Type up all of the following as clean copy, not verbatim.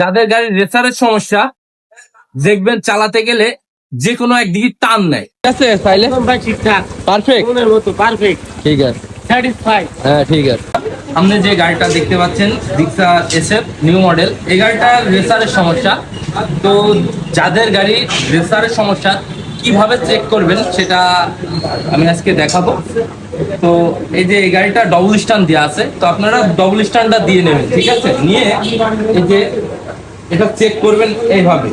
যাদের গাড়ির রেসারের সমস্যা দেখবেন চালাতে গেলে যে কোনো একদিকে টান নেয়। ঠিক আছে তাইলে ভাই ঠিকঠাক পারফেক্ট মনের মতো পারফেক্ট ঠিক আছে স্যাটিসফাই। হ্যাঁ ঠিক আছে। আপনি যে গাড়িটা দেখতে পাচ্ছেন ডিক্সা এসএফ নিউ মডেল, এই গাড়িটার রেসারের সমস্যা। তো যাদের গাড়ি রেসারের সমস্যা কিভাবে চেক করবেন সেটা আমি আজকে দেখাবো। তো এই যে এই গাড়িটা ডবল স্ট্যান্ড দেওয়া আছে, তো আপনারা ডবল স্ট্যান্ডটা দিয়ে নেবেন, ঠিক আছে? নিয়ে এই যে এটা চেক করবেন এইভাবে।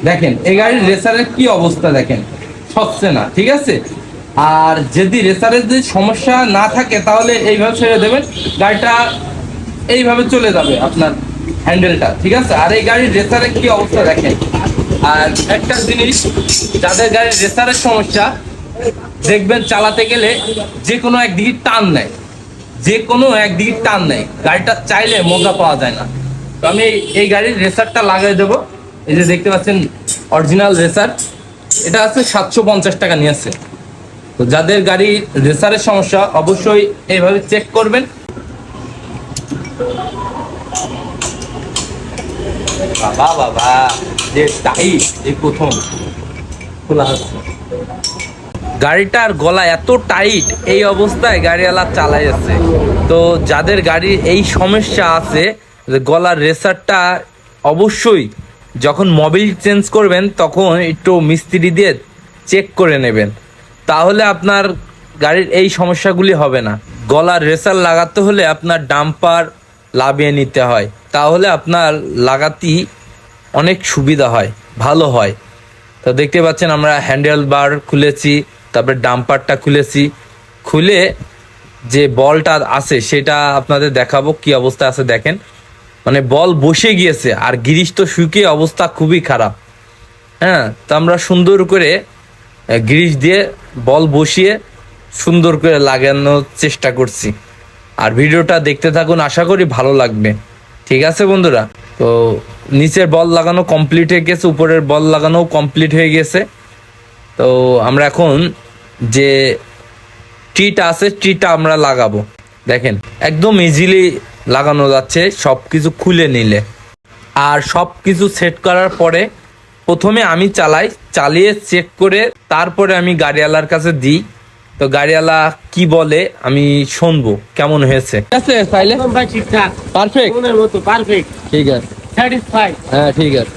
দেখেন এই গাড়ির রেসারের কি অবস্থা, দেখেন সচ্ছে না, ঠিক আছে? আর যদি রেসারের যদি সমস্যা না থাকে তাহলে এইভাবে ছেড়ে দেবেন, গাড়িটা এইভাবে চলে যাবে আপনার হ্যান্ডেলটা, ঠিক আছে? আর এই গাড়ির রেসারের কি অবস্থা দেখেন। আর একটা জিনিস, যাদের গাড়ির রেসারের সমস্যা দেখবেন চালাতে গেলে যে কোনো একদিকে টান নেয়, যে কোনো একদিকে টান নেয়, গাড়িটা চাইলে মজা পাওয়া যায় না। তো আমি এই গাড়ির রেসারটা লাগাই দেবো। এই যে দেখতে পাচ্ছেন অরিজিনাল রেসার, এটা আছে 750 টাকা নিয়েছে। তো যাদের গাড়ি রেসারের সমস্যা অবশ্যই এইভাবে চেক করবেন। বাবা বাবা যে টাইট, এই প্রথম খোলা হচ্ছে গাড়িটার গলা এত টাইট, এই অবস্থায় গাড়িওয়ালা চালাই যাচ্ছে। তো যাদের গাড়ির এই সমস্যা আছে, গলার রেসারটা অবশ্যই যখন মোবিল চেঞ্জ করবেন তখন একটু মিস্ত্রি দিয়ে চেক করে নেবেন, তাহলে আপনার গাড়ির এই সমস্যাগুলি হবে না। গলার রেসার লাগাতে হলে আপনার ডাম্পার লাভিয়ে নিতে হয়, তাহলে আপনার লাগাতেই অনেক সুবিধা হয়, ভালো হয়। তো দেখতে পাচ্ছেন আমরা হ্যান্ডেল বার খুলেছি, তারপরে ডাম্পারটা খুলেছি, খুলে যে বলটা আছে সেটা আপনাদের দেখাবো কি অবস্থা আছে। দেখেন মানে বল বসে গিয়েছে, আর গ্রিস তো শুকিয়ে অবস্থা খুবই খারাপ। হ্যাঁ, তো আমরা সুন্দর করে গ্রিস দিয়ে বল বসিয়ে সুন্দর করে লাগানোর চেষ্টা করছি। আর ভিডিওটা দেখতে থাকুন, আশা করি ভালো লাগবে। ঠিক আছে বন্ধুরা, তো নিচের বল লাগানো কমপ্লিট হয়ে গেছে, উপরের বল লাগানো কমপ্লিট হয়ে গেছে। তো আমরা এখন যে ট্রিটা আছে ট্রিটা আমরা লাগাবো। দেখেন একদম ইজিলি লাগানো যাচ্ছে সব কিছু খুলে নিলে। আর সব কিছু সেট করার পরে প্রথমে আমি চালাই, চালিয়ে চেক করে তারপরে আমি গাড়িওয়ালার কাছে দিই। তো গাড়িওয়ালা কি বলে আমি শুনবো কেমন হয়েছে। ঠিক আছে তাইলে ভাই ঠিকঠাক পারফেক্ট মনের মতো পারফেক্ট ঠিক আছে স্যাটিসফাই। হ্যাঁ ঠিক আছে।